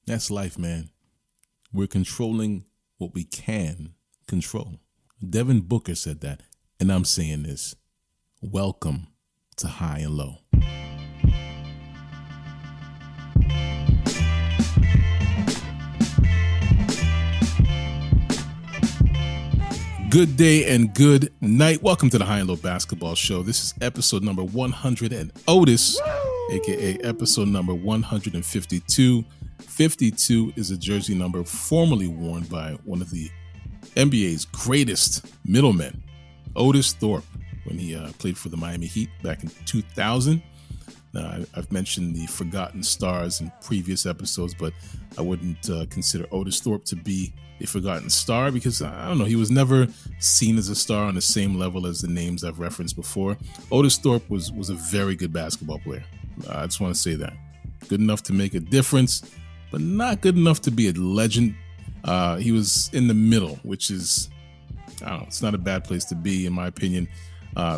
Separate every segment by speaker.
Speaker 1: That's life, man. We're controlling what we can control. Devin Booker said that, and I'm saying this. Welcome to High and Low. Good day and good night. Welcome to the High and Low Basketball Show. This is episode number 100 and Otis, aka episode number 152. 52 is a jersey number formerly worn by one of the NBA's greatest middlemen, Otis Thorpe, when he played for the Miami Heat back in 2000. Now, I've mentioned the forgotten stars in previous episodes, but I wouldn't consider Otis Thorpe to be a forgotten star because, I don't know, he was never seen as a star on the same level as the names I've referenced before. Otis Thorpe was a very good basketball player. I just want to say that. Good enough to make a difference, but not good enough to be a legend. He was in the middle, which is, I don't know, it's not a bad place to be, in my opinion.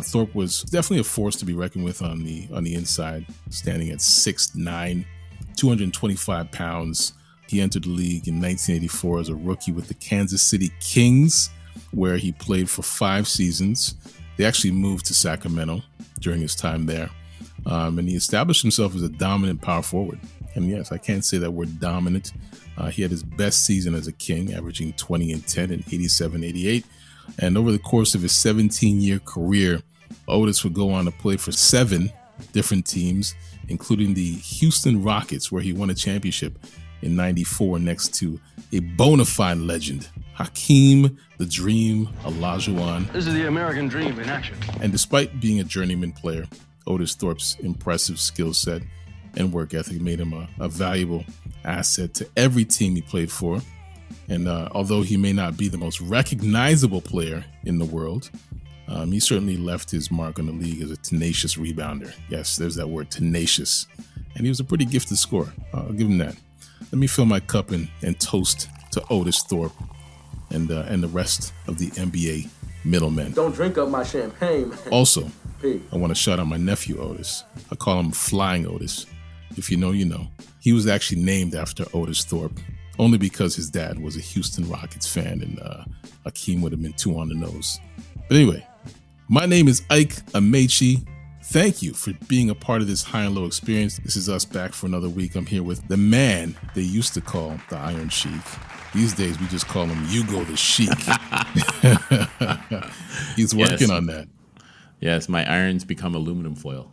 Speaker 1: Thorpe was definitely a force to be reckoned with on the inside, standing at 6'9", 225 pounds. He entered the league in 1984 as a rookie with the Kansas City Kings, where he played for 5 seasons. They actually moved to Sacramento during his time there, and he established himself as a dominant power forward. And yes, I can't say that word dominant. He had his best season as a King, averaging 20 and 10 in 87-88. And over the course of his 17-year career, Otis would go on to play for 7 different teams, including the Houston Rockets, where he won a championship in 94 next to a bona fide legend, Hakeem the Dream Olajuwon.
Speaker 2: This is the American dream in action.
Speaker 1: And despite being a journeyman player, Otis Thorpe's impressive skill set and work ethic made him a valuable asset to every team he played for. And although he may not be the most recognizable player in the world, he certainly left his mark on the league as a tenacious rebounder. Yes, there's that word, tenacious. And he was a pretty gifted scorer. I'll give him that. Let me fill my cup and toast to Otis Thorpe and the rest of the NBA middlemen.
Speaker 3: Don't drink up my champagne, man.
Speaker 1: Also, I want to shout out my nephew Otis. I call him Flying Otis. If you know, you know. He was actually named after Otis Thorpe, only because his dad was a Houston Rockets fan, and Hakeem would have been 2 on the nose. But anyway, my name is Ike Amaechi. Thank you for being a part of this High and Low experience. This is us back for another week. I'm here with the man they used to call the Iron Sheik. These days, we just call him Ugo the Sheik. He's working on that.
Speaker 4: Yes, my irons become aluminum foil.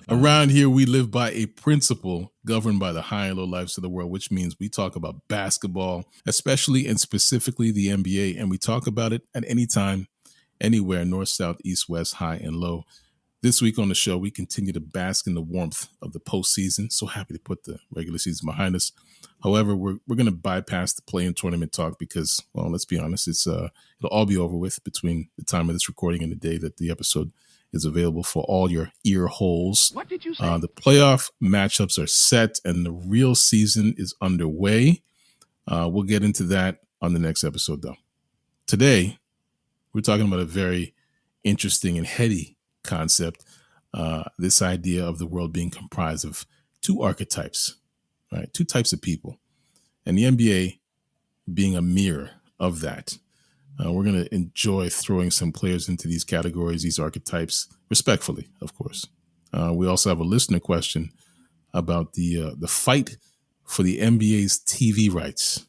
Speaker 1: Around here, we live by a principle governed by the high and low lives of the world, which means we talk about basketball, especially and specifically the NBA, and we talk about it at any time, anywhere, north, south, east, west, high, and low. This week on the show, we continue to bask in the warmth of the postseason. So happy to put the regular season behind us. However, we're going to bypass the play-in tournament talk because, well, let's be honest, it'll all be over with between the time of this recording and the day that the episode is available for all your ear holes.
Speaker 2: What did you say?
Speaker 1: The playoff matchups are set and the real season is underway. We'll get into that on the next episode, though. Today, we're talking about a very interesting and heady concept, this idea of the world being comprised of 2 archetypes, right? 2 types of people, and the NBA being a mirror of that. We're going to enjoy throwing some players into these categories, these archetypes, respectfully, of course. We also have a listener question about the fight for the NBA's TV rights.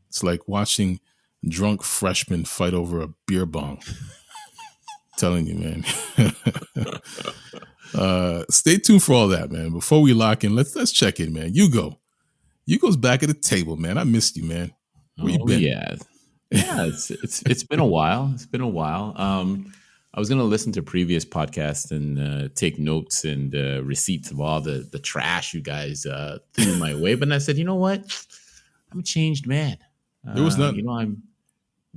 Speaker 1: It's like watching drunk freshmen fight over a beer bong. Telling you, man. Stay tuned for all that, man. Before we lock in, let's check in, man. Ugo's back at the table, man. I missed you, man. Where you been?
Speaker 4: Yeah. It's been a while. It's been a while. I was gonna listen to previous podcasts and take notes and receipts of all the trash you guys threw my way, but then I said, you know what? I'm a changed man.
Speaker 1: There was none.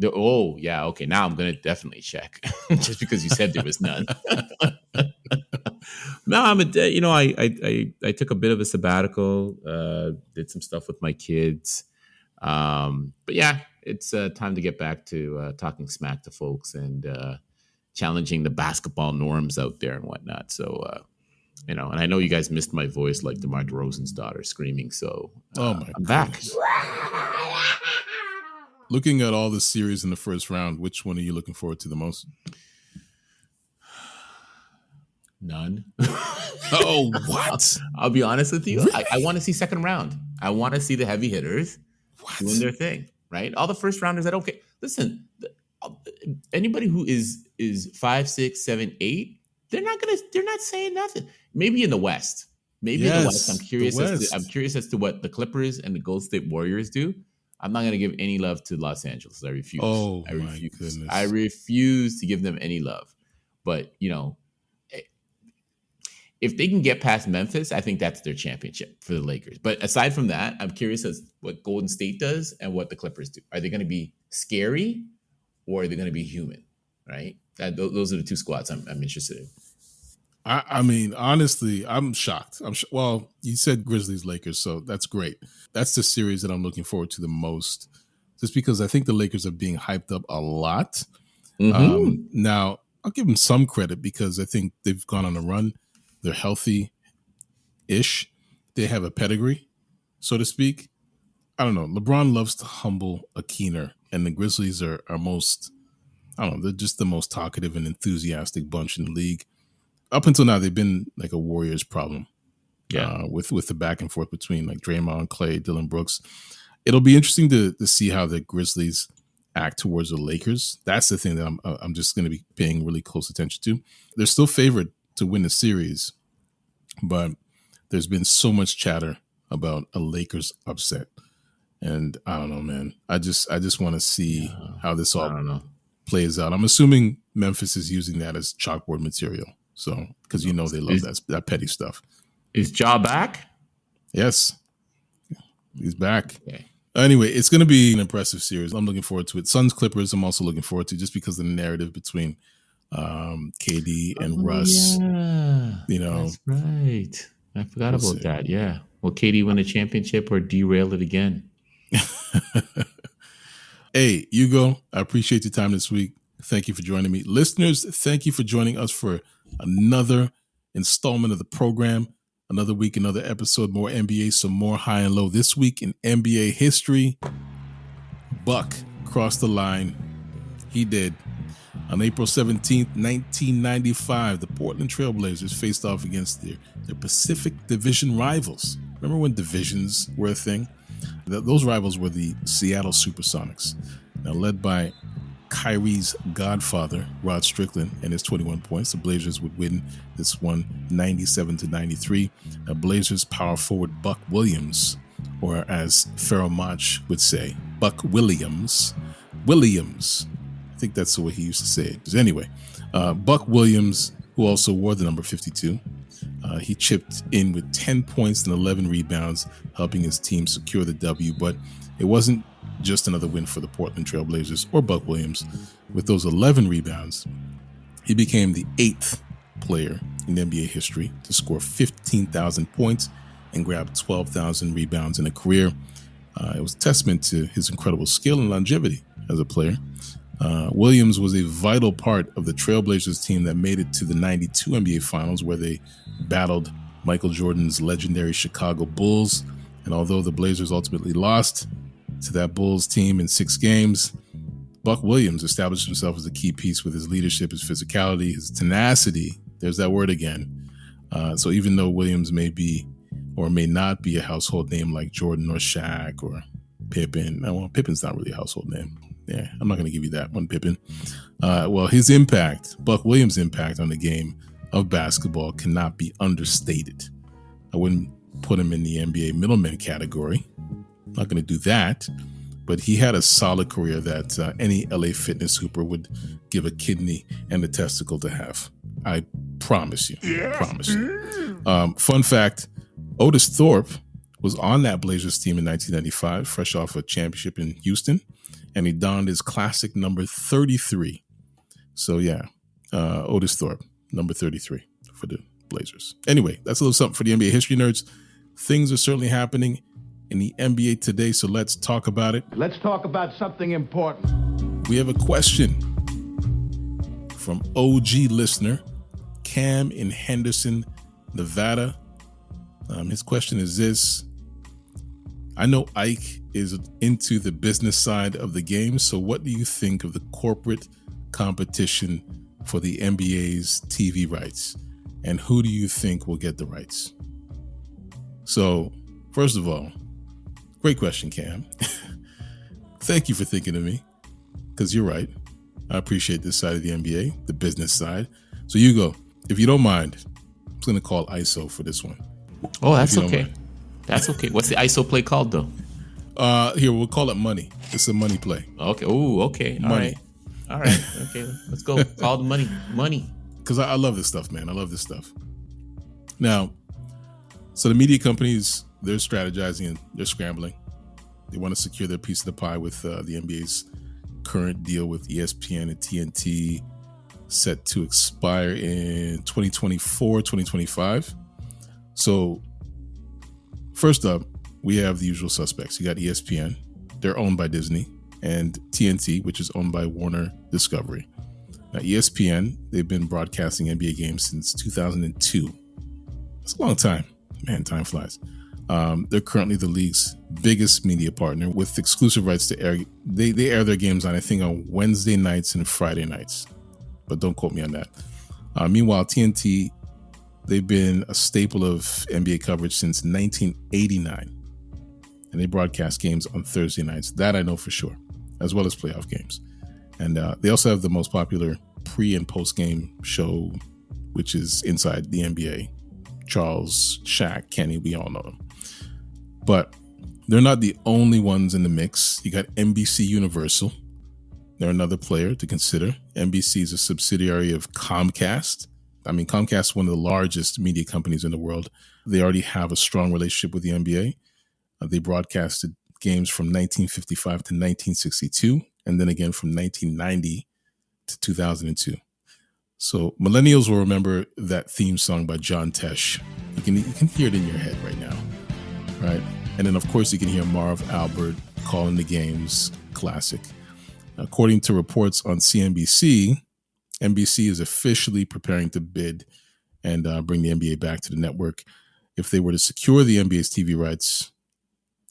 Speaker 4: Oh, yeah. Okay. Now I'm going to definitely check just because you said there was none. No, I took a bit of a sabbatical, did some stuff with my kids. But yeah, it's time to get back to talking smack to folks and challenging the basketball norms out there and whatnot. So And I know you guys missed my voice like DeMar DeRozan's daughter screaming. So
Speaker 1: my
Speaker 4: I'm back.
Speaker 1: Looking at all the series in the first round, which one are you looking forward to the most?
Speaker 4: None.
Speaker 1: Oh, what?
Speaker 4: I'll be honest with you.
Speaker 1: Really?
Speaker 4: I want to see second round. I want to see the heavy hitters doing their thing, right? All the first rounders, I don't care. Listen, anybody who is 5, 6, 7, 8, they're not saying nothing. Maybe in the West. Maybe in the West. I'm curious as to what the Clippers and the Golden State Warriors do. I'm not going to give any love to Los Angeles. I refuse.
Speaker 1: Oh,
Speaker 4: I refuse.
Speaker 1: My goodness.
Speaker 4: I refuse to give them any love. But, if they can get past Memphis, I think that's their championship for the Lakers. But aside from that, I'm curious as what Golden State does and what the Clippers do. Are they going to be scary or are they going to be human? Right? Those are the two squads I'm interested in.
Speaker 1: I mean, honestly, I'm shocked. Well, you said Grizzlies Lakers, so that's great. That's the series that I'm looking forward to the most, just because I think the Lakers are being hyped up a lot. Mm-hmm. Now, I'll give them some credit because I think they've gone on a run. They're healthy-ish. They have a pedigree, so to speak. I don't know. LeBron loves to humble a keener, and the Grizzlies are most, I don't know, they're just the most talkative and enthusiastic bunch in the league. Up until now, they've been like a Warriors problem. Yeah. With the back and forth between like Draymond, Clay, Dylan Brooks. It'll be interesting to see how the Grizzlies act towards the Lakers. That's the thing that I'm just going to be paying really close attention to. They're still favored to win the series, but there's been so much chatter about a Lakers upset, and I don't know, man. I just want to see how this all plays out. I'm assuming Memphis is using that as chalkboard material, so because they love that petty stuff.
Speaker 4: Is Ja back?
Speaker 1: Yes, he's back.
Speaker 4: Okay.
Speaker 1: Anyway, it's going to be an impressive series. I'm looking forward to it. Suns Clippers, I'm also looking forward to, just because of the narrative between KD and Russ.
Speaker 4: Yeah, that's right. I forgot about that. Yeah. Will KD win a championship or derail it again?
Speaker 1: Hey, Ugo, I appreciate your time this week. Thank you for joining me. Listeners, thank you for joining us for another installment of the program. Another week, another episode, more NBA, some more high and low. This week in NBA history, Buck crossed the line. He did. On April 17th, 1995, the Portland Trail Blazers faced off against their Pacific Division rivals. Remember when divisions were a thing? Those rivals were the Seattle Supersonics. Now, led by Kyrie's godfather, Rod Strickland, and his 21 points, the Blazers would win this one 97-93. Blazers power forward Buck Williams, or as Pharaoh Monch would say, Buck Williams. I think that's the way he used to say it. Anyway, Buck Williams, who also wore the number 52, he chipped in with 10 points and 11 rebounds, helping his team secure the W. But it wasn't just another win for the Portland Trail Blazers or Buck Williams. With those 11 rebounds, he became the 8th player in NBA history to score 15,000 points and grab 12,000 rebounds in a career. It was a testament to his incredible skill and longevity as a player. Williams was a vital part of the Trailblazers team that made it to the 92 NBA Finals, where they battled Michael Jordan's legendary Chicago Bulls. And although the Blazers ultimately lost to that Bulls team in 6 games, Buck Williams established himself as a key piece with his leadership, his physicality, his tenacity. There's that word again. So even though Williams may be or may not be a household name like Jordan or Shaq or Pippen, well, Pippen's not really a household name. Yeah, I'm not going to give you that one, Pippen. Well, his impact, Buck Williams' impact on the game of basketball cannot be understated. I wouldn't put him in the NBA middleman category. I'm not going to do that. But he had a solid career that any LA Fitness hooper would give a kidney and a testicle to have. I promise you. Yeah. Promise you. Fun fact, Otis Thorpe was on that Blazers team in 1995, fresh off a championship in Houston, and he donned his classic number 33. So yeah, Otis Thorpe, number 33 for the Blazers. Anyway, that's a little something for the NBA history nerds. Things are certainly happening in the NBA today, so let's talk about it.
Speaker 2: Let's talk about something important.
Speaker 1: We have a question from OG listener Cam in Henderson, Nevada. His question is this. I know Ike is into the business side of the game, so what do you think of the corporate competition for the NBA's TV rights? And who do you think will get the rights? So, first of all, great question, Cam. Thank you for thinking of me, because you're right. I appreciate this side of the NBA, the business side. So, Ugo, if you don't mind, I'm just going to call ISO for this one.
Speaker 4: Oh, that's okay. That's okay. What's the ISO play called, though?
Speaker 1: Here, we'll call it money. It's a money play.
Speaker 4: Okay. Oh, okay.
Speaker 1: Money.
Speaker 4: All right. Okay. Let's go. Call the money. Money.
Speaker 1: Because I love this stuff, man. I love this stuff. Now, so the media companies, they're strategizing and they're scrambling. They want to secure their piece of the pie with the NBA's current deal with ESPN and TNT set to expire in 2024, 2025. So first up, we have the usual suspects. You got ESPN. They're owned by Disney, and TNT, which is owned by Warner Discovery. Now, ESPN, they've been broadcasting NBA games since 2002. It's a long time. Man, time flies. They're currently the league's biggest media partner with exclusive rights to air. They air their games on, I think, on Wednesday nights and Friday nights. But don't quote me on that. Meanwhile, TNT, they've been a staple of NBA coverage since 1989. And they broadcast games on Thursday nights. That I know for sure, as well as playoff games. And they also have the most popular pre- and post-game show, which is Inside the NBA. Charles, Shaq, Kenny, we all know them. But they're not the only ones in the mix. You got NBC Universal. They're another player to consider. NBC is a subsidiary of Comcast. I mean, Comcast is one of the largest media companies in the world. They already have a strong relationship with the NBA. They broadcasted games from 1955 to 1962, and then again from 1990 to 2002. So millennials will remember that theme song by John Tesh. You can hear it in your head right now, right? And then, of course, you can hear Marv Albert calling the games. Classic. According to reports on CNBC, NBC is officially preparing to bid and bring the NBA back to the network. If they were to secure the NBA's TV rights,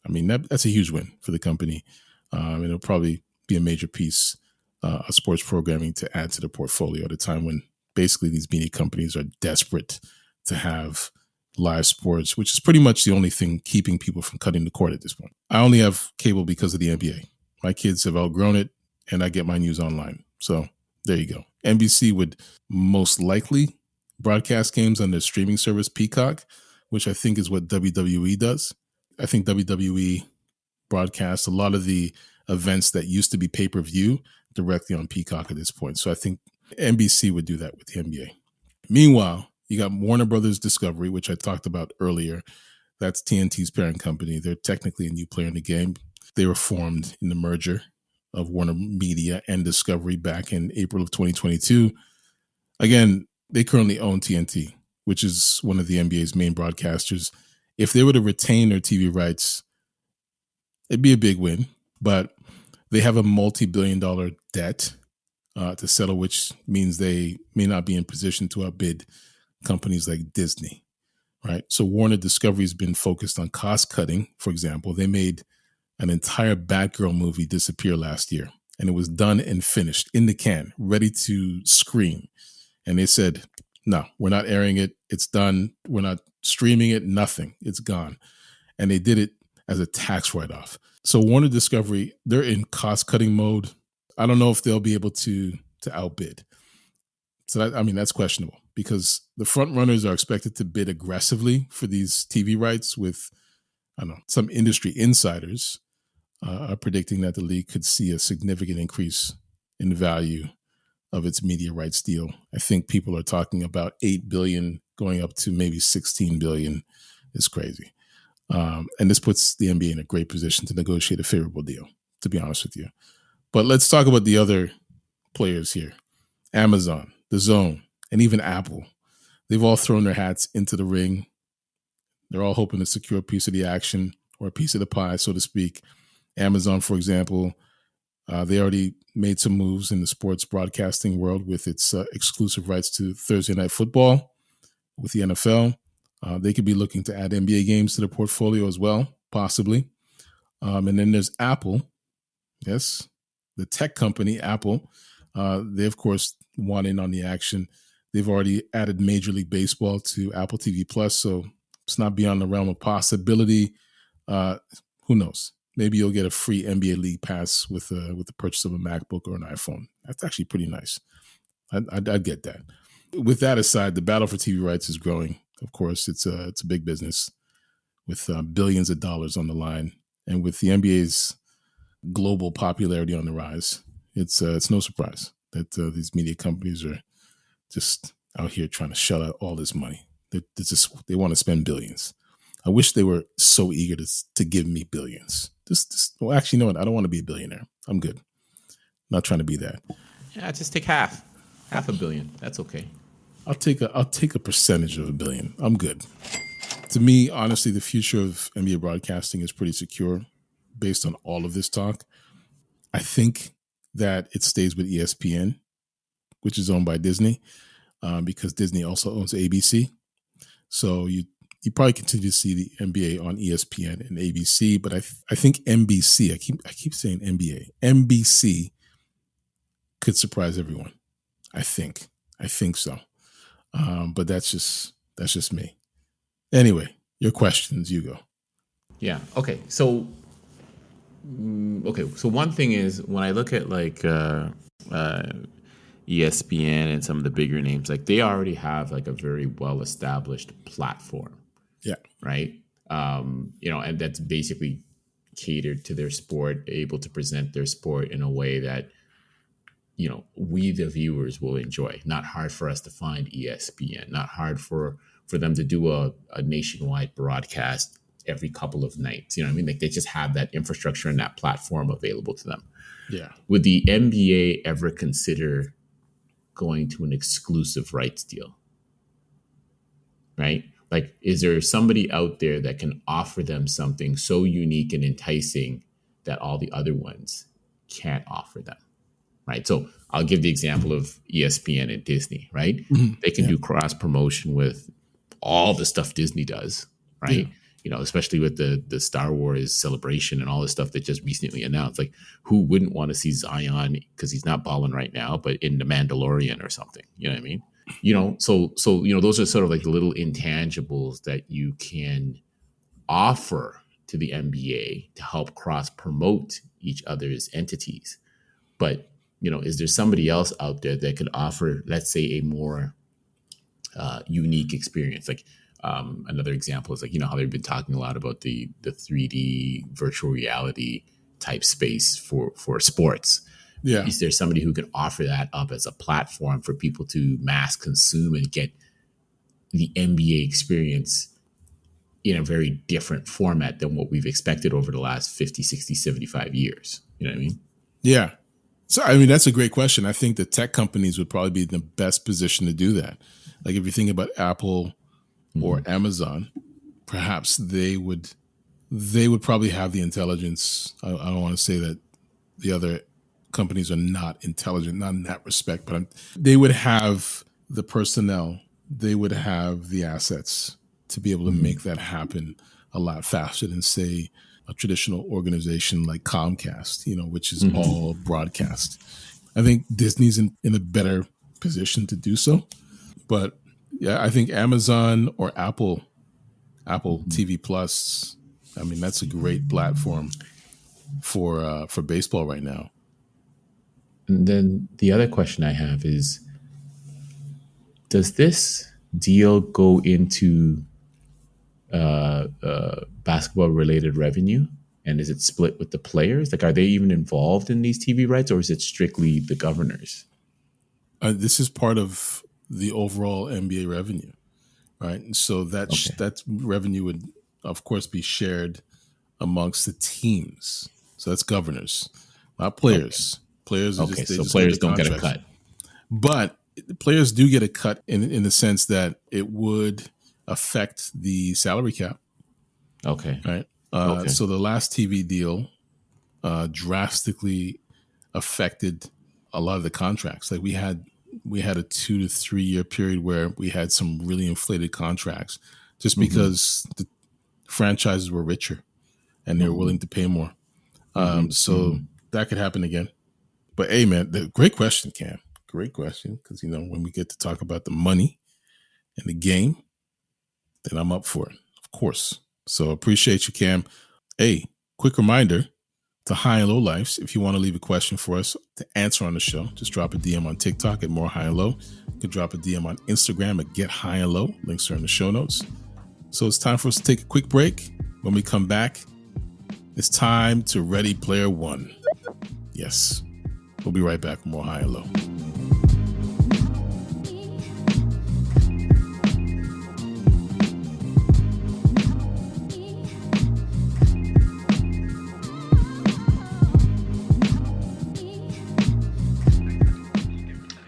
Speaker 1: I mean, that's a huge win for the company. And it'll probably be a major piece of sports programming to add to the portfolio at a time when basically these media companies are desperate to have live sports, which is pretty much the only thing keeping people from cutting the cord at this point. I only have cable because of the NBA. My kids have outgrown it, and I get my news online. So there you go. NBC would most likely broadcast games on their streaming service Peacock, which I think is what WWE does. I think WWE broadcasts a lot of the events that used to be pay-per-view directly on Peacock at this point. So I think NBC would do that with the NBA. Meanwhile, you got Warner Brothers Discovery, which I talked about earlier. That's TNT's parent company. They're technically a new player in the game. They were formed in the merger of Warner Media and Discovery back in April of 2022. Again, they currently own TNT, which is one of the NBA's main broadcasters. If they were to retain their TV rights, it'd be a big win, but they have a multi-billion-dollar debt to settle, which means they may not be in position to outbid companies like Disney, right? So Warner Discovery has been focused on cost cutting. For example, they made an entire Batgirl movie disappear last year, and it was done and finished in the can, ready to screen. And they said, no, we're not airing it. It's done. We're not streaming it. Nothing. It's gone. And they did it as a tax write-off. So Warner Discovery, they're in cost-cutting mode. I don't know if they'll be able to outbid. So that's questionable because the front runners are expected to bid aggressively for these TV rights with, I don't know, some industry insiders are predicting that the league could see a significant increase in the value of its media rights deal. I think people are talking about $8 billion going up to maybe $16 billion. It's crazy. And this puts the NBA in a great position to negotiate a favorable deal, to be honest with you. But let's talk about the other players here. Amazon, The Zone, and even Apple. They've all thrown their hats into the ring. They're all hoping to secure a piece of the action or a piece of the pie, so to speak. Amazon, for example, they already made some moves in the sports broadcasting world with its exclusive rights to Thursday Night Football with the NFL. They could be looking to add NBA games to their portfolio as well, possibly. And then there's Apple. Yes, the tech company, Apple. They, of course, want in on the action. They've already added Major League Baseball to Apple TV Plus, so it's not beyond the realm of possibility. Who knows? Maybe you'll get a free NBA League Pass with the purchase of a MacBook or an iPhone. That's actually pretty nice. I'd get that. With that aside, the battle for TV rights is growing. Of course, it's a big business with billions of dollars on the line, and with the NBA's global popularity on the rise, it's no surprise that these media companies are just out here trying to shell out all this money. They want to spend billions. I wish they were so eager to give me billions. Well, actually, you know what? I don't want to be a billionaire. I'm good. Not trying to be that.
Speaker 4: Yeah, just take half $500 million. That's okay.
Speaker 1: I'll take a percentage of $1 billion. I'm good. To me, honestly, the future of NBA broadcasting is pretty secure based on all of this talk. I think that it stays with ESPN, which is owned by Disney, because Disney also owns ABC. So you probably continue to see the NBA on ESPN and ABC, but I think NBC, I keep saying NBA, NBC could surprise everyone. I think so. But that's just me. Anyway, your questions, Ugo.
Speaker 4: Yeah. Okay. So one thing is when I look at like ESPN and some of the bigger names, like they already have like a very well established platform.
Speaker 1: Yeah.
Speaker 4: Right. And that's basically catered to their sport, able to present their sport in a way that, we the viewers will enjoy. Not hard for us to find ESPN, not hard for them to do a nationwide broadcast every couple of nights. You know what I mean? Like they just have that infrastructure and that platform available to them.
Speaker 1: Yeah.
Speaker 4: Would the NBA ever consider going to an exclusive rights deal? Right? Like, is there somebody out there that can offer them something so unique and enticing that all the other ones can't offer them? Right. So I'll give the example of ESPN and Disney, right? Mm-hmm. They can do cross promotion with all the stuff Disney does, right? Yeah. Especially with the Star Wars celebration and all the stuff that just recently announced. Like, who wouldn't want to see Zion because he's not balling right now, but in The Mandalorian or something? You know what I mean? So those are sort of like the little intangibles that you can offer to the NBA to help cross promote each other's entities. But is there somebody else out there that could offer, let's say, a more unique experience? Like another example is like, how they've been talking a lot about the 3D virtual reality type space for sports.
Speaker 1: Yeah.
Speaker 4: Is there somebody who can offer that up as a platform for people to mass consume and get the NBA experience in a very different format than what we've expected over the last 50, 60, 75 years? You know what I mean?
Speaker 1: Yeah. So, I mean, that's a great question. I think the tech companies would probably be in the best position to do that. Like if you think about Apple or Amazon, perhaps they would probably have the intelligence. I don't want to say that the other companies are not intelligent, not in that respect, but they would have the personnel, they would have the assets to be able to make that happen a lot faster than, say, a traditional organization like Comcast, which is all broadcast. I think Disney's in a better position to do so. But yeah, I think Amazon or Apple TV Plus, I mean, that's a great platform for baseball right now.
Speaker 4: And then the other question I have is, does this deal go into basketball related revenue, and is it split with the players? Like, are they even involved in these TV rights, or is it strictly the governors?
Speaker 1: This is part of the overall NBA revenue, right? And so that revenue would, of course, be shared amongst the teams. So that's governors, not players. Okay. Players are
Speaker 4: so players don't get a cut, but
Speaker 1: players do get a cut in the sense that it would affect the salary cap.
Speaker 4: Okay.
Speaker 1: Right. So the last TV deal drastically affected a lot of the contracts. Like we had a 2 to 3 year period where we had some really inflated contracts just because the franchises were richer and they're willing to pay more. So that could happen again. But hey, man, great question, Cam. Great question. Because, when we get to talk about the money and the game, then I'm up for it, of course. So appreciate you, Cam. Hey, quick reminder to High and Low Lives. If you want to leave a question for us to answer on the show, just drop a DM on TikTok at More High and Low. You can drop a DM on Instagram at Get High and Low. Links are in the show notes. So it's time for us to take a quick break. When we come back, it's time to Ready Player One. Yes. We'll be right back with More High and Low.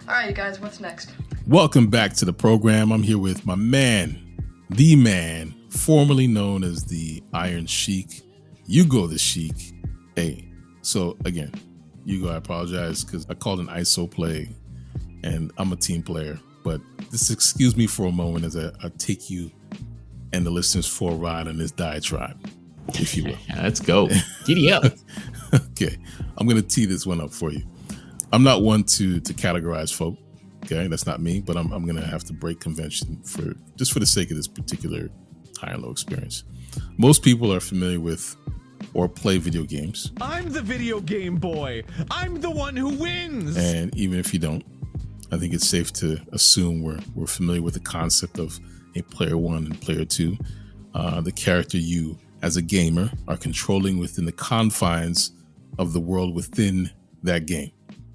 Speaker 3: All right, you guys, what's next?
Speaker 1: Welcome back to the program. I'm here with my man, the man, formerly known as the Iron Sheik, Ugo the Sheik. Hey, so again, Ugo, I apologize because I called an ISO play and I'm a team player, but just excuse me for a moment as I take you and the listeners for a ride on this diatribe, if you will.
Speaker 4: Let's go. Giddy up.
Speaker 1: Okay, I'm going to tee this one up for you. I'm not one to categorize folk. Okay, that's not me, but I'm going to have to break convention for the sake of this particular high and low experience. Most people are familiar with or play video games.
Speaker 5: I'm the video game boy. I'm the one who wins.
Speaker 1: And even if you don't, I think it's safe to assume we're familiar with the concept of a player one and player two. The character you, as a gamer, are controlling within the confines of the world within that game.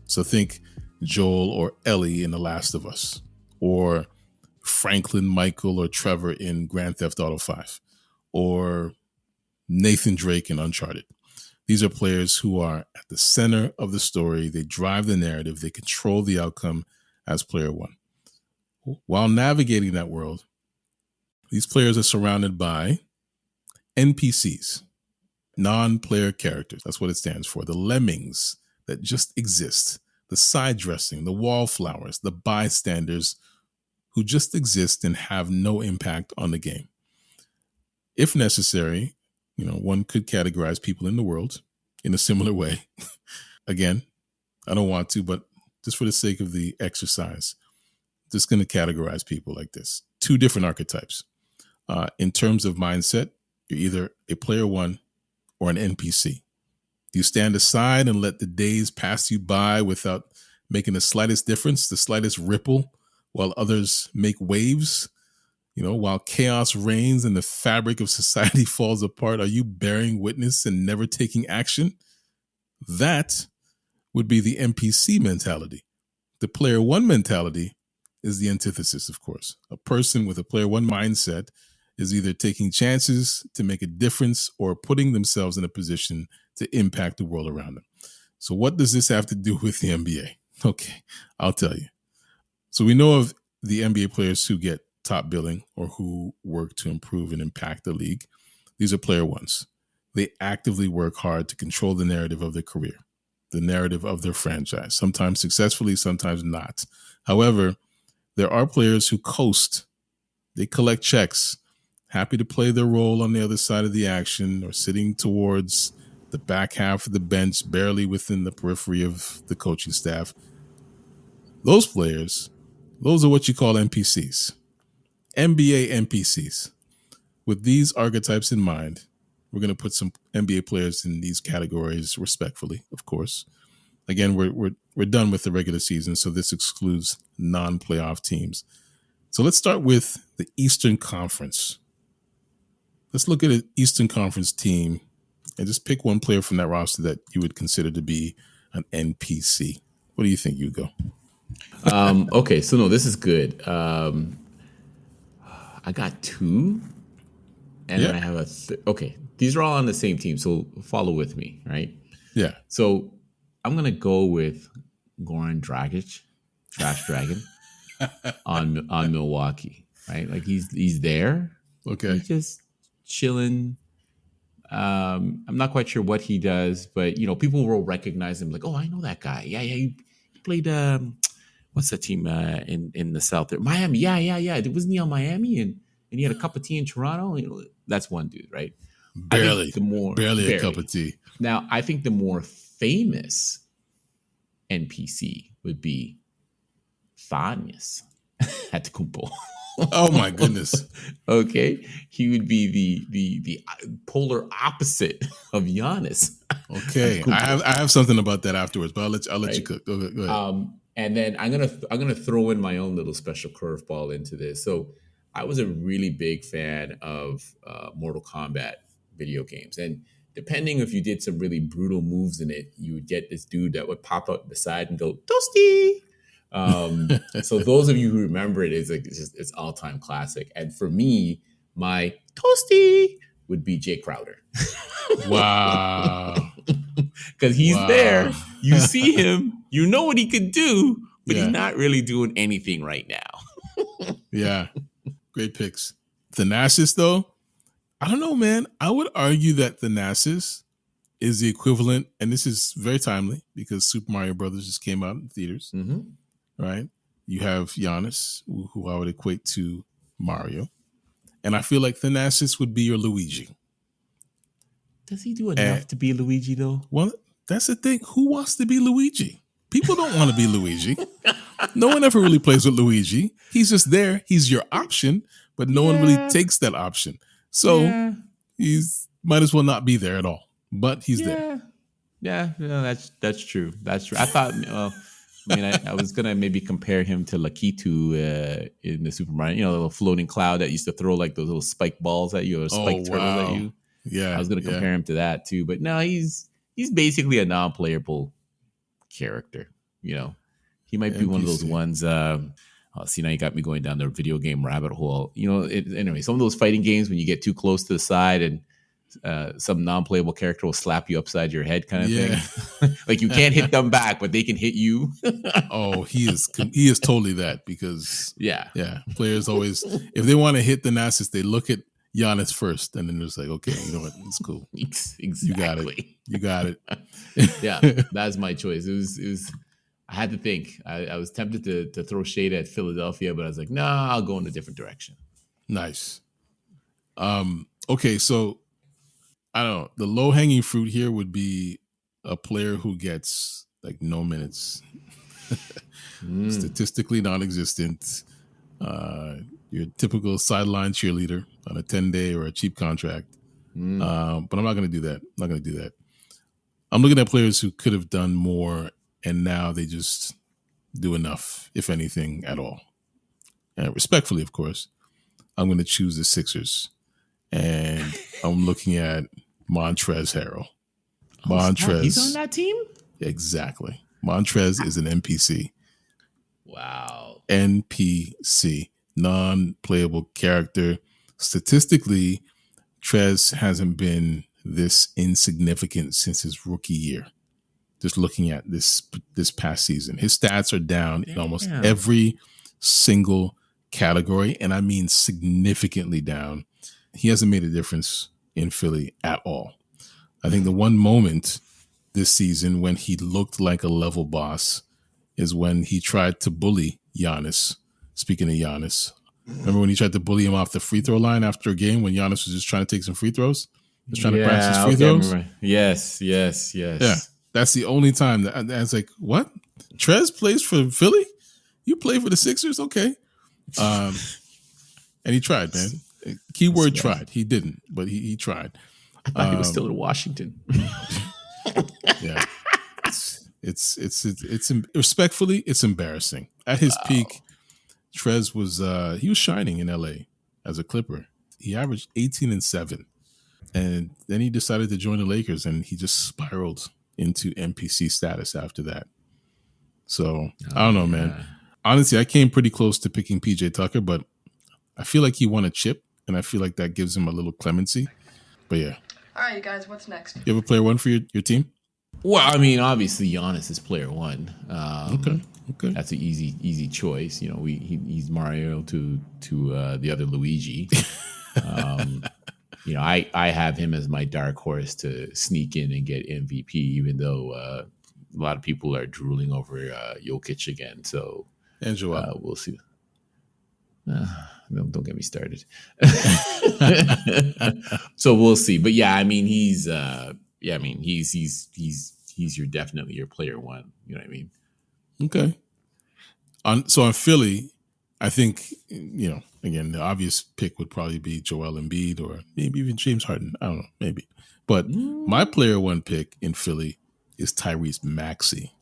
Speaker 1: So think Joel or Ellie in The Last of Us, or Franklin, Michael, or Trevor in Grand Theft Auto 5, or Nathan Drake in Uncharted. These are players who are at the center of the story. They drive the narrative. They control the outcome as player one. While navigating that world, these players are surrounded by NPCs, non-player characters. That's what it stands for. The lemmings that just exist, the side dressing, the wallflowers, the bystanders who just exist and have no impact on the game. If necessary, one could categorize people in the world in a similar way. Again, I don't want to, but just for the sake of the exercise, just going to categorize people like this. Two different archetypes. In terms of mindset, you're either a player one or an NPC. Do you stand aside and let the days pass you by without making the slightest difference, the slightest ripple, while others make waves? While chaos reigns and the fabric of society falls apart, are you bearing witness and never taking action? That would be the NPC mentality. The player one mentality is the antithesis, of course. A person with a player one mindset is either taking chances to make a difference or putting themselves in a position to impact the world around them. So what does this have to do with the NBA? Okay, I'll tell you. So we know of the NBA players who get top billing or who work to improve and impact the league. These are player ones. They actively work hard to control the narrative of their career, the narrative of their franchise, sometimes successfully, sometimes not. However, there are players who coast. They collect checks, happy to play their role on the other side of the action or sitting towards the back half of the bench, barely within the periphery of the coaching staff. Those players, those are what you call NPCs. NBA NPCs. With these archetypes in mind, we're going to put some NBA players in these categories respectfully, of course. Again, we're done with the regular season, so this excludes non-playoff teams. So let's start with the Eastern Conference. Let's look at an Eastern Conference team and just pick one player from that roster that you would consider to be an NPC. What do you think, Ugo?
Speaker 4: Okay, so no, this is good. I got two, and then I have okay, these are all on the same team, so follow with me, right?
Speaker 1: Yeah.
Speaker 4: So I'm gonna go with Goran Dragic, Trash Dragon, on Milwaukee, right? Like he's there.
Speaker 1: Okay.
Speaker 4: He's just chilling. I'm not quite sure what he does, but people will recognize him. Like, oh, I know that guy. Yeah, he played. What's that team in the South there? Miami. Yeah. Wasn't he on Miami? And and he had a cup of tea in Toronto. That's one dude, right?
Speaker 1: Barely a cup of tea.
Speaker 4: Now, I think the more famous NPC would be Thanius Antetokounmpo.
Speaker 1: Oh my goodness.
Speaker 4: Okay, he would be the polar opposite of Giannis.
Speaker 1: Okay, I have something about that afterwards, but I'll let you cook. Go ahead.
Speaker 4: And then I'm gonna throw in my own little special curveball into this. So I was a really big fan of Mortal Kombat video games, and depending if you did some really brutal moves in it, you would get this dude that would pop out the side and go toasty. So those of you who remember it, it's all time classic. And for me, my toasty would be Jay Crowder.
Speaker 1: Wow.
Speaker 4: Because he's there, you see him, you know what he could do, but
Speaker 1: Yeah.
Speaker 4: he's not really doing anything right now.
Speaker 1: Yeah. Great picks. Thanasis, though, I don't know, man. I would argue that Thanasis is the equivalent, and this is very timely because Super Mario Brothers just came out in theaters, right? You have Giannis, who I would equate to Mario. And I feel like Thanasis would be your Luigi.
Speaker 4: Does he do enough to be Luigi, though?
Speaker 1: Well, that's the thing. Who wants to be Luigi? People don't want to be Luigi. No one ever really plays with Luigi. He's just there. He's your option, but no one really takes that option. So he's might as well not be there at all. But he's there.
Speaker 4: Yeah, that's true. That's true. I thought, I was gonna maybe compare him to Lakitu in the Super Mario. The little floating cloud that used to throw like those little spike balls at you or spike turtles at you.
Speaker 1: Yeah,
Speaker 4: I was gonna compare him to that too. But no, he's basically a non-playable character. He might be one of those ones. See, now you got me going down the video game rabbit hole. Anyway, some of those fighting games when you get too close to the side and some non-playable character will slap you upside your head, kind of thing. Like you can't hit them back, but they can hit you.
Speaker 1: Oh, he is totally that because players always, if they want to hit the Nasus, they look at Giannis first, and then it's like, okay, you know what, it's cool.
Speaker 4: Exactly.
Speaker 1: You got it.
Speaker 4: Yeah, that's my choice. It was. I had to think. I was tempted to throw shade at Philadelphia, but I was like, nah, I'll go in a different direction.
Speaker 1: Nice. Okay, so I don't know. The low-hanging fruit here would be a player who gets like no minutes, statistically non-existent. Your typical sideline cheerleader on a 10-day or a cheap contract. But I'm not going to do that. I'm looking at players who could have done more, and now they just do enough, if anything, at all. And respectfully, of course, I'm going to choose the Sixers. And I'm looking at Montrezl Harrell. Montrezl.
Speaker 4: He's on that team?
Speaker 1: Exactly. Montrezl is an NPC.
Speaker 4: Wow.
Speaker 1: NPC. Non-playable character. Statistically, Trez hasn't been this insignificant since his rookie year. Just looking at this past season. His stats are down in almost every single category, and I mean significantly down. He hasn't made a difference in Philly at all. I think the one moment this season when he looked like a level boss is when he tried to bully Giannis. Speaking of Giannis, remember when he tried to bully him off the free throw line after a game when Giannis was just trying to take some free throws? Just trying to practice free throws?
Speaker 4: Yes.
Speaker 1: Yeah, that's the only time that I was like, what? Trez plays for Philly? You play for the Sixers? Okay. And he tried, man. Keyword tried. He didn't, but he tried.
Speaker 4: I thought he was still in Washington.
Speaker 1: Yeah. It's respectfully, it's embarrassing. At his peak, Trez was he was shining in LA as a Clipper. He averaged 18 and 7. And then he decided to join the Lakers and he just spiraled into NPC status after that. So I don't know, man. Honestly, I came pretty close to picking PJ Tucker, but I feel like he won a chip and I feel like that gives him a little clemency. But yeah.
Speaker 3: All right, you guys, what's next?
Speaker 1: You have a player one for your team?
Speaker 4: Well, I mean, obviously Giannis is player one.
Speaker 1: Okay.
Speaker 4: That's an easy choice. He's Mario to the other Luigi. I have him as my dark horse to sneak in and get MVP, even though a lot of people are drooling over Jokic again. So
Speaker 1: Angela,
Speaker 4: we'll see. Don't get me started. So we'll see. But yeah, I mean, he's definitely your player one. You know what I mean?
Speaker 1: Okay. On Philly, I think, again, the obvious pick would probably be Joel Embiid or maybe even James Harden. I don't know, maybe. But my player one pick in Philly is Tyrese Maxey.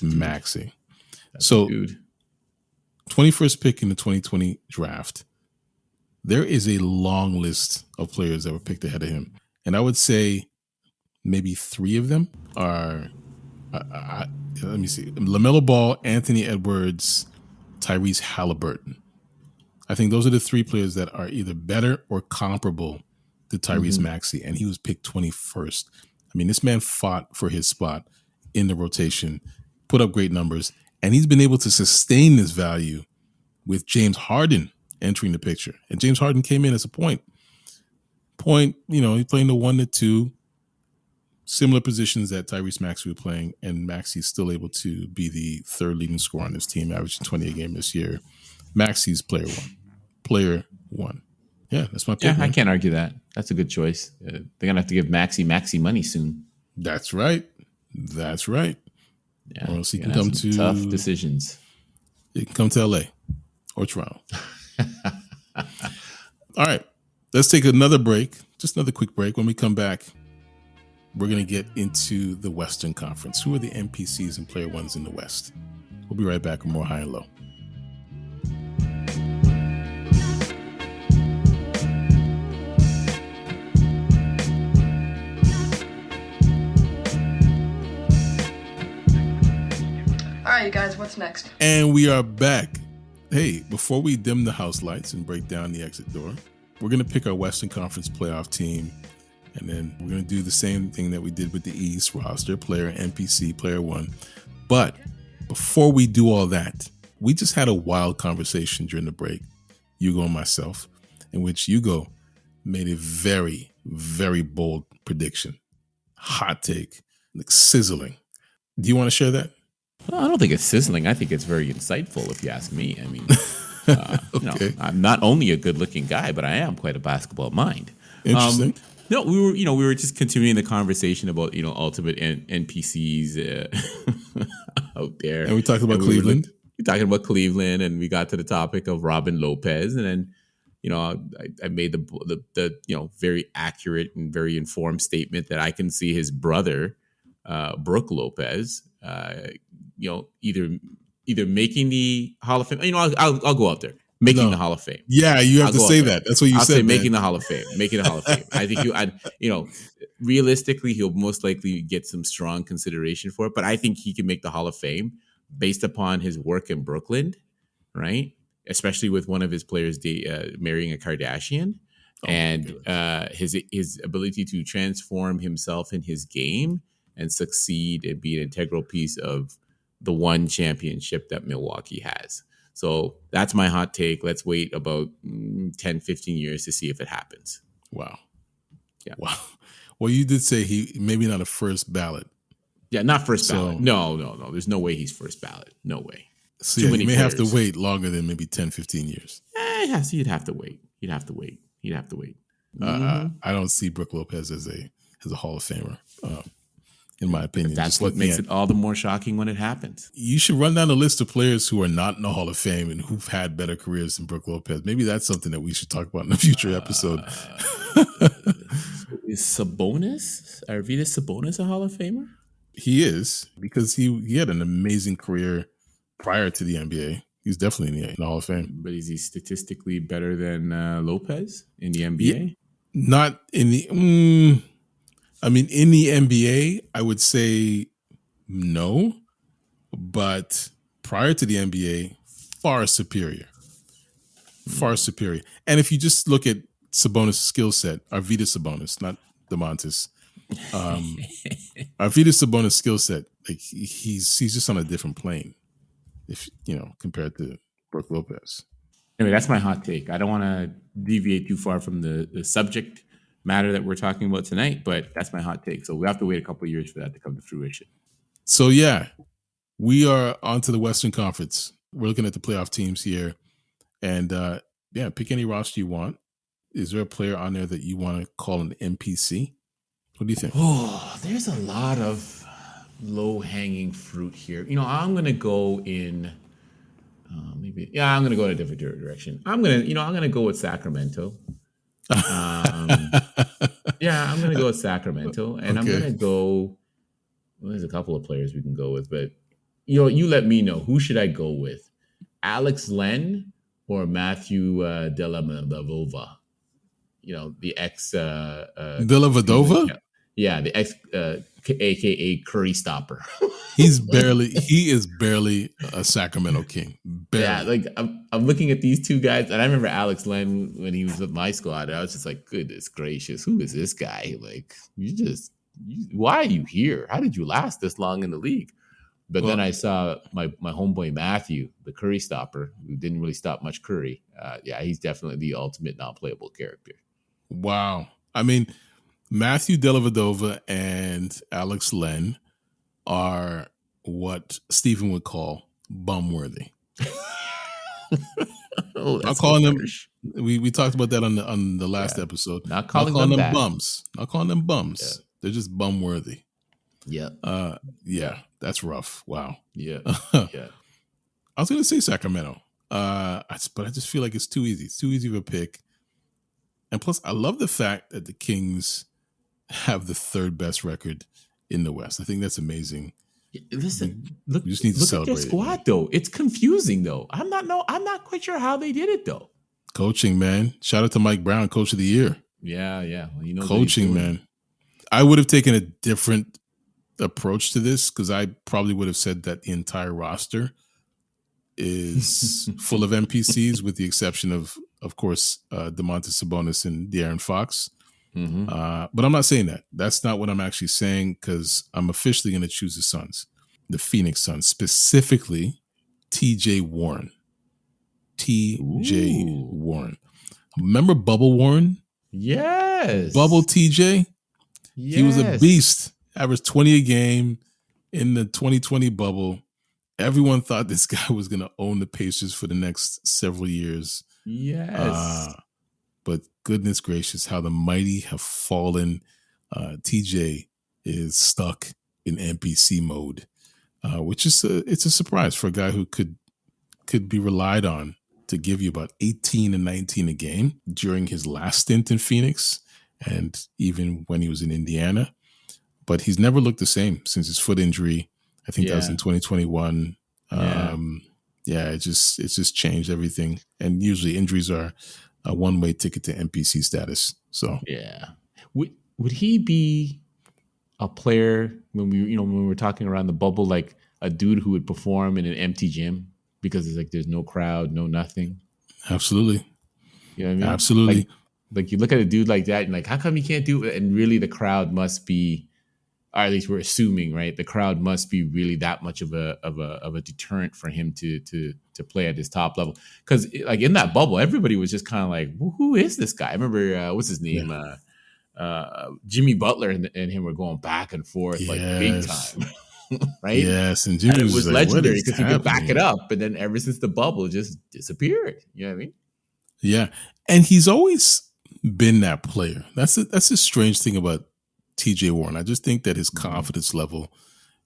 Speaker 1: Maxey. So,
Speaker 4: dude.
Speaker 1: 21st pick in the 2020 draft. There is a long list of players that were picked ahead of him. And I would say maybe 3 of them are, let me see, LaMelo Ball, Anthony Edwards, Tyrese Halliburton. I think those are the 3 players that are either better or comparable to Tyrese Maxey. And he was picked 21st. I mean, this man fought for his spot in the rotation, put up great numbers, and he's been able to sustain this value with James Harden entering the picture. And James Harden came in as a point. He's playing the 1 to 2, similar positions that Tyrese Maxey was playing, and Maxey's still able to be the 3rd leading scorer on this team, averaging 20 a game this year. Maxey's player one. Yeah, that's my pick.
Speaker 4: Yeah,
Speaker 1: man.
Speaker 4: I can't argue that. That's a good choice. They're going to have to give Maxey money soon.
Speaker 1: That's right.
Speaker 4: Yeah,
Speaker 1: or else he can come to
Speaker 4: tough decisions.
Speaker 1: He can come to LA or Toronto. All right, let's take another break. Just another quick break. When we come back, we're going to get into the Western Conference. Who are the NPCs and player ones in the West? We'll be right back with more High and Low.
Speaker 3: All right, you guys, what's next?
Speaker 1: And we are back. Hey, before we dim the house lights and break down the exit door, we're going to pick our Western Conference playoff team. And then we're going to do the same thing that we did with the East roster, player, NPC, player one. But before we do all that, we just had a wild conversation during the break, Ugo and myself, in which Ugo made a very, very bold prediction. Hot take, like sizzling. Do you want to share that?
Speaker 4: Well, I don't think it's sizzling. I think it's very insightful, if you ask me. I mean,
Speaker 1: Okay.
Speaker 4: I'm not only a good-looking guy, but I am quite a basketball mind.
Speaker 1: Interesting.
Speaker 4: No, we were just continuing the conversation about ultimate NPCs out there,
Speaker 1: And we talked about Cleveland.
Speaker 4: We're talking about Cleveland, and we got to the topic of Robin Lopez, and then I made the very accurate and very informed statement that I can see his brother, Brooke Lopez, either making the Hall of Fame. I'll go out there. Making the Hall of Fame.
Speaker 1: Yeah, you have to say that. That's what you
Speaker 4: I'll
Speaker 1: said.
Speaker 4: say making the Hall of Fame. Making the Hall of Fame. I think realistically, he'll most likely get some strong consideration for it. But I think he can make the Hall of Fame based upon his work in Brooklyn, right? Especially with one of his players marrying a Kardashian, and his ability to transform himself in his game and succeed and be an integral piece of the one championship that Milwaukee has. So that's my hot take. Let's wait about 10, 15 years to see if it happens.
Speaker 1: Wow.
Speaker 4: Yeah.
Speaker 1: Wow. Well, you did say he maybe not a first ballot.
Speaker 4: Yeah, not first ballot. No. There's no way he's first ballot. No way.
Speaker 1: So you may have to wait longer than maybe 10, 15 years.
Speaker 4: So you'd have to wait.
Speaker 1: I don't see Brooke Lopez as a Hall of Famer, in my opinion.
Speaker 4: That's what makes it all the more shocking when it happens.
Speaker 1: You should run down a list of players who are not in the Hall of Fame and who've had better careers than Brooke Lopez. Maybe that's something that we should talk about in a future episode.
Speaker 4: Is Arvydas Sabonis a Hall of Famer?
Speaker 1: He is, because he had an amazing career prior to the NBA. He's definitely in the Hall of Fame.
Speaker 4: But is he statistically better than Lopez in the NBA?
Speaker 1: Yeah, not in the... in the NBA, I would say no. But prior to the NBA, far superior. Far superior. And if you just look at Sabonis' skill set, Arvydas Sabonis, not DeMontis. Arvydas Sabonis' skill set, like he's just on a different plane, if compared to Brooke Lopez.
Speaker 4: Anyway, that's my hot take. I don't want to deviate too far from the subject matter that we're talking about tonight, but that's my hot take. So we have to wait a couple of years for that to come to fruition.
Speaker 1: So yeah, we are on to the Western Conference. We're looking at the playoff teams here. And pick any roster you want. Is there a player on there that you want to call an NPC? What do you think?
Speaker 4: Oh, there's a lot of low-hanging fruit here. I'm gonna go in. I'm gonna go in a different direction. I'm gonna go with Sacramento. I'm gonna go with Sacramento, and I'm gonna go. Well, there's a couple of players we can go with, but you let me know, who should I go with, Alex Len or Matthew Dellavedova? The ex
Speaker 1: Dellavedova.
Speaker 4: Yeah, the ex aka Curry Stopper.
Speaker 1: He is barely a Sacramento King. Barely.
Speaker 4: Yeah, like I'm looking at these two guys, and I remember Alex Len when he was with my squad. I was just like, goodness gracious, who is this guy? Like, why are you here? How did you last this long in the league? But then I saw my homeboy Matthew, the Curry Stopper, who didn't really stop much Curry. He's definitely the ultimate non-playable character.
Speaker 1: Wow. I mean, Matthew Dellavedova and Alex Len are what Stephen would call bum-worthy. I'm calling them. We talked about that on the last episode.
Speaker 4: Not calling them
Speaker 1: bums. Not calling them bums. Yeah. They're just bum-worthy.
Speaker 4: Yeah.
Speaker 1: That's rough. Wow.
Speaker 4: Yeah.
Speaker 1: I was going to say Sacramento, but I just feel like it's too easy. It's too easy of a pick. And plus, I love the fact that the Kings have the third best record in the West. I think that's amazing.
Speaker 4: Listen, look,
Speaker 1: you just need to
Speaker 4: look at their squad, though. It's confusing, though. I'm not quite sure how they did it, though.
Speaker 1: Coaching, man. Shout out to Mike Brown, Coach of the Year.
Speaker 4: Yeah. Well,
Speaker 1: coaching, man. I would have taken a different approach to this because I probably would have said that the entire roster is full of NPCs, with the exception of course, Domantas Sabonis and De'Aaron Fox.
Speaker 4: Mm-hmm.
Speaker 1: But I'm not saying that. That's not what I'm actually saying, because I'm officially going to choose the Suns, the Phoenix Suns, specifically TJ Warren. Warren. Remember Bubble Warren?
Speaker 4: Yes.
Speaker 1: Bubble TJ?
Speaker 4: Yes.
Speaker 1: He was a beast. Averaged 20 a game in the 2020 bubble. Everyone thought this guy was going to own the Pacers for the next several years.
Speaker 4: Yes.
Speaker 1: But goodness gracious, how the mighty have fallen. TJ is stuck in NPC mode, which is it's a surprise for a guy who could be relied on to give you about 18 and 19 a game during his last stint in Phoenix and even when he was in Indiana. But he's never looked the same since his foot injury. I think that was in 2021. It just changed everything. And usually injuries are a one-way ticket to NPC status. So
Speaker 4: would he be a player when we were talking around the bubble, like a dude who would perform in an empty gym because it's like there's no crowd, no nothing?
Speaker 1: Absolutely.
Speaker 4: You know what I mean?
Speaker 1: Absolutely.
Speaker 4: Like you look at a dude like that and like, how come he can't do it? And really the crowd must be, or at least we're assuming, right? The crowd must be really that much of a deterrent for him to play at his top level. Because like in that bubble, everybody was just kind of like, well, who is this guy? I remember what's his name? Jimmy Butler and him were going back and forth like big time, right?
Speaker 1: Yes, and Jimmy
Speaker 4: was
Speaker 1: like,
Speaker 4: legendary because he could back it up. And then ever since the bubble, it just disappeared. You know what I mean?
Speaker 1: Yeah, and he's always been that player. That's a strange thing about TJ Warren. I just think that his confidence level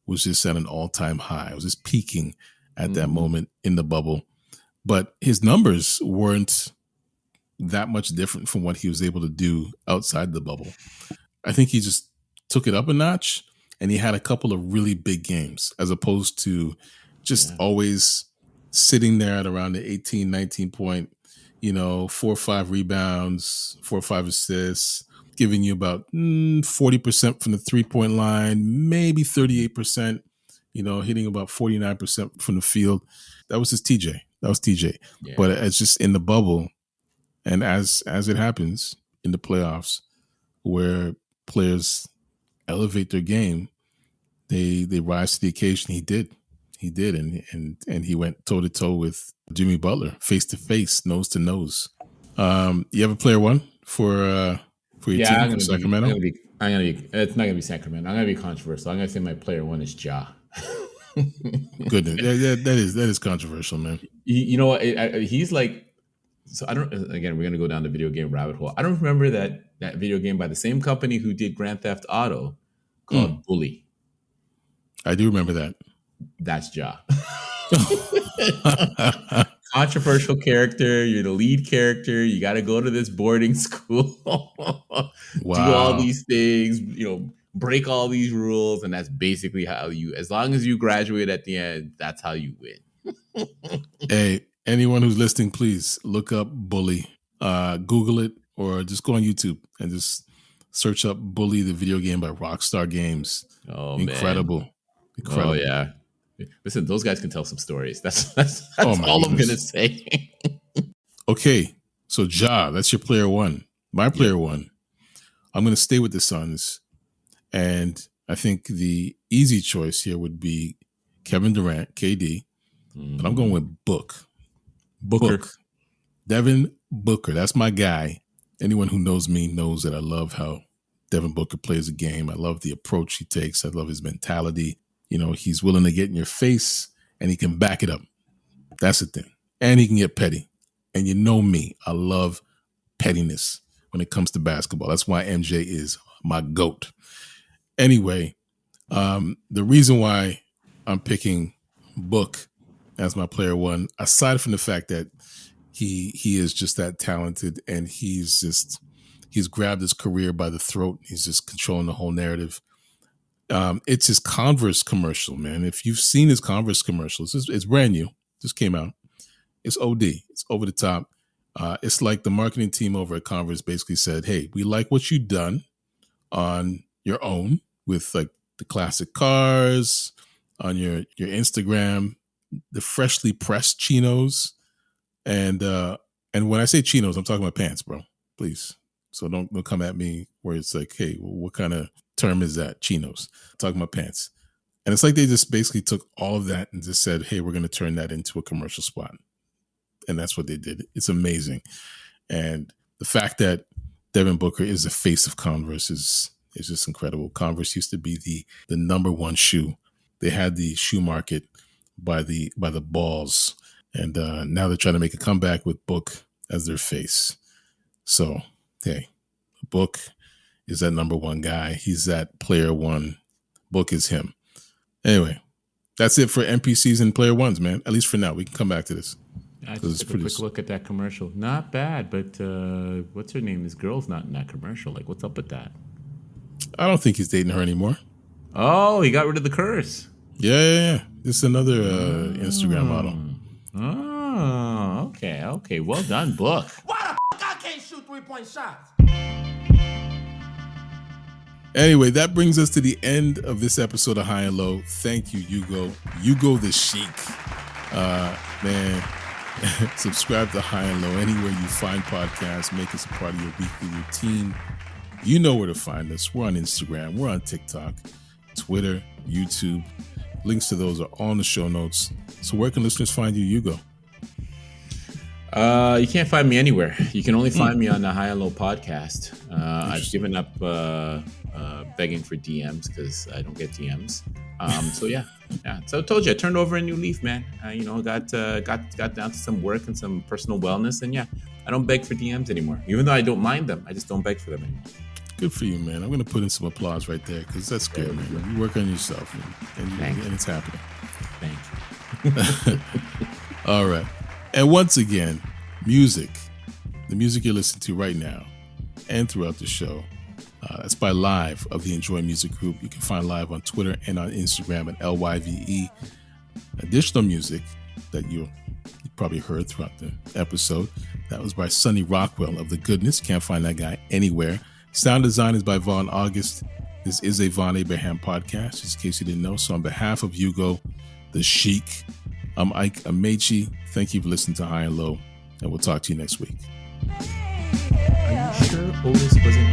Speaker 1: was just at an all-time high. It was just peaking at that moment in the bubble. But his numbers weren't that much different from what he was able to do outside the bubble. I think he just took it up a notch, and he had a couple of really big games as opposed to just always sitting there at around the 18, 19 point, 4 or 5 rebounds, 4 or 5 assists, giving you about 40% from the 3-point line, maybe 38%, hitting about 49% from the field. That was just TJ. That was TJ. Yeah. But it's just in the bubble, and as it happens in the playoffs, where players elevate their game, they rise to the occasion. He did, and he went toe to toe with Jimmy Butler, face to face, nose to nose. You have a player one for your team for Sacramento?
Speaker 4: It's not gonna be Sacramento. I'm gonna be controversial. I'm gonna say my player one is Ja.
Speaker 1: Goodness, that is controversial, man.
Speaker 4: You know what? He's like So I don't. Again, we're gonna go down the video game rabbit hole. I don't remember that video game by the same company who did Grand Theft Auto called Bully.
Speaker 1: I do remember that.
Speaker 4: That's Ja. Controversial character. You're the lead character. You got to go to this boarding school. Do all these things. Break all these rules, and that's basically how you. As long as you graduate at the end, that's how you win.
Speaker 1: Hey, anyone who's listening, please look up Bully. Google it, or just go on YouTube and just search up Bully, the video game by Rockstar Games.
Speaker 4: Oh,
Speaker 1: incredible!
Speaker 4: Man.
Speaker 1: Incredible.
Speaker 4: Oh yeah. Listen, those guys can tell some stories. That's all I'm gonna say.
Speaker 1: Okay, so Ja, that's your player one. My player one. I'm gonna stay with the Suns, and I think the easy choice here would be Kevin Durant, KD, but I'm going with Booker. Devin Booker. That's my guy. Anyone who knows me knows that I love how Devin Booker plays the game. I love the approach he takes. I love his mentality. He's willing to get in your face and he can back it up. That's the thing. And he can get petty. And you know me, I love pettiness when it comes to basketball. That's why MJ is my GOAT. Anyway, the reason why I'm picking Book as my player one, aside from the fact that he is just that talented and he's grabbed his career by the throat. He's just controlling the whole narrative. It's his Converse commercial, man. If you've seen his Converse commercials, it's brand new. Just came out. It's OD. It's over the top. It's like the marketing team over at Converse basically said, hey, we like what you've done on your own with like the classic cars, on your Instagram, the freshly pressed chinos. And when I say chinos, I'm talking about pants, bro. Please. So don't come at me where it's like, hey, what kind of term is that? Chinos. I'm talking about pants. And it's like they just basically took all of that and just said, hey, we're going to turn that into a commercial spot. And that's what they did. It's amazing. And the fact that Devin Booker is the face of Converse is just incredible. Converse used to be the number one shoe. They had the shoe market by the balls. And now they're trying to make a comeback with Book as their face. So, hey, Book is that number one guy. He's that player one. Book is him. Anyway, that's it for NPCs and player ones, man. At least for now. We can come back to this.
Speaker 4: I just took a quick look at that commercial. Not bad, but what's her name? This girl's not in that commercial. Like, what's up with that?
Speaker 1: I don't think he's dating her anymore.
Speaker 4: Oh, he got rid of the curse.
Speaker 1: Yeah. This is another Instagram model.
Speaker 4: Oh, okay. Well done, Book.
Speaker 2: Why the fuck I can't shoot 3-point shots?
Speaker 1: Anyway, that brings us to the end of this episode of High and Low. Thank you, Ugo. Ugo the Sheik. Man, subscribe to High and Low anywhere you find podcasts. Make us a part of your weekly routine. You know where to find us. We're on Instagram. We're on TikTok, Twitter, YouTube. Links to those are on the show notes. So where can listeners find you, Ugo?
Speaker 4: You can't find me anywhere. You can only find me on the High and Low podcast. I've given up begging for DMs because I don't get DMs. So yeah. So I told you, I turned over a new leaf, man. Got down to some work and some personal wellness, and yeah, I don't beg for DMs anymore. Even though I don't mind them, I just don't beg for them anymore.
Speaker 1: Good for you, man. I'm going to put in some applause right there because that's good, man. You work on yourself, and it's happening.
Speaker 4: Thank you.
Speaker 1: All right. And once again, music. The music you're listening to right now and throughout the show, that's by Live of the Enjoy Music Group. You can find Live on Twitter and on Instagram at LYVE. Additional music that you probably heard throughout the episode, that was by Sonny Rockwell of The Goodness. Can't find that guy anywhere. Sound design is by Vonn+Abrahamm. This is a Vonn+Abrahamm podcast, just in case you didn't know. So on behalf of Ugo, the Sheik, I'm Ike Amaechi. Thank you for listening to High and Low, and we'll talk to you next week.
Speaker 4: Are you sure Otis wasn't